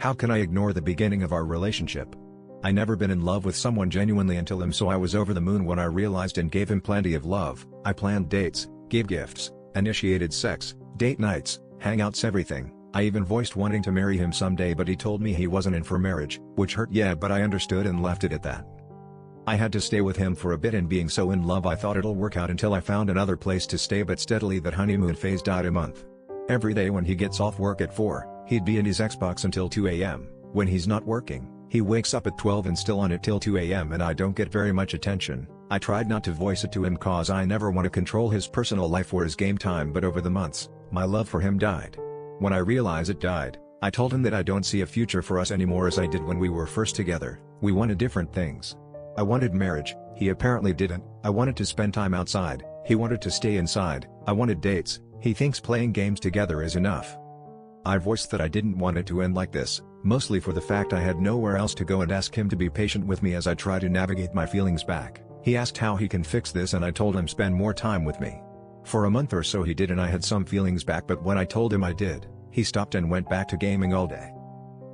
How can I ignore the beginning of our relationship? I never been in love with someone genuinely until him, so I was over the moon when I realized and gave him plenty of love. I planned dates, gave gifts, initiated sex, date nights, hangouts, everything. I even voiced wanting to marry him someday, but he told me he wasn't in for marriage, which hurt, yeah, but I understood and left it at that. I had to stay with him for a bit, and being so in love I thought it'll work out until I found another place to stay, but steadily that honeymoon phase died a month. Every day when he gets off work at 4, he'd be in his Xbox until 2 AM. When he's not working, he wakes up at 12 and still on it till 2 AM, and I don't get very much attention. I tried not to voice it to him cause I never want to control his personal life or his game time, but over the months, my love for him died. When I realized it died, I told him that I don't see a future for us anymore as I did when we were first together. We wanted different things. I wanted marriage, he apparently didn't. I wanted to spend time outside, he wanted to stay inside. I wanted dates, he thinks playing games together is enough. I voiced that I didn't want it to end like this, mostly for the fact I had nowhere else to go, and asked him to be patient with me as I try to navigate my feelings back. He asked how he can fix this, and I told him spend more time with me. For a month or so he did, and I had some feelings back, but when I told him I did, he stopped and went back to gaming all day.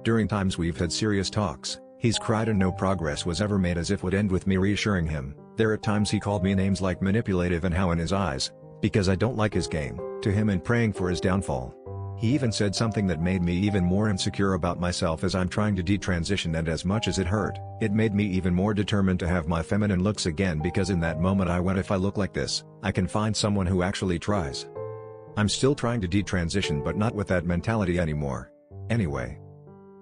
During times we've had serious talks, he's cried and no progress was ever made, as if would end with me reassuring him. There are times he called me names like manipulative and how in his eyes, because I don't like his game, to him and praying for his downfall. He even said something that made me even more insecure about myself as I'm trying to detransition, and as much as it hurt, it made me even more determined to have my feminine looks again, because in that moment I went, if I look like this, I can find someone who actually tries. I'm still trying to detransition, but not with that mentality anymore. Anyway,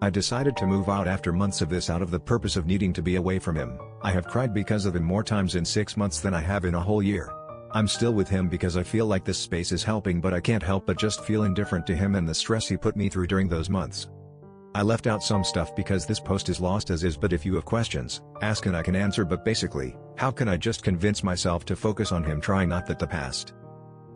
I decided to move out after months of this out of the purpose of needing to be away from him. I have cried because of him more times in 6 months than I have in a whole year. I'm still with him because I feel like this space is helping, but I can't help but just feel indifferent to him and the stress he put me through during those months. I left out some stuff because this post is lost as is, but if you have questions, ask and I can answer. But basically, how can I just convince myself to focus on him, trying not that the past?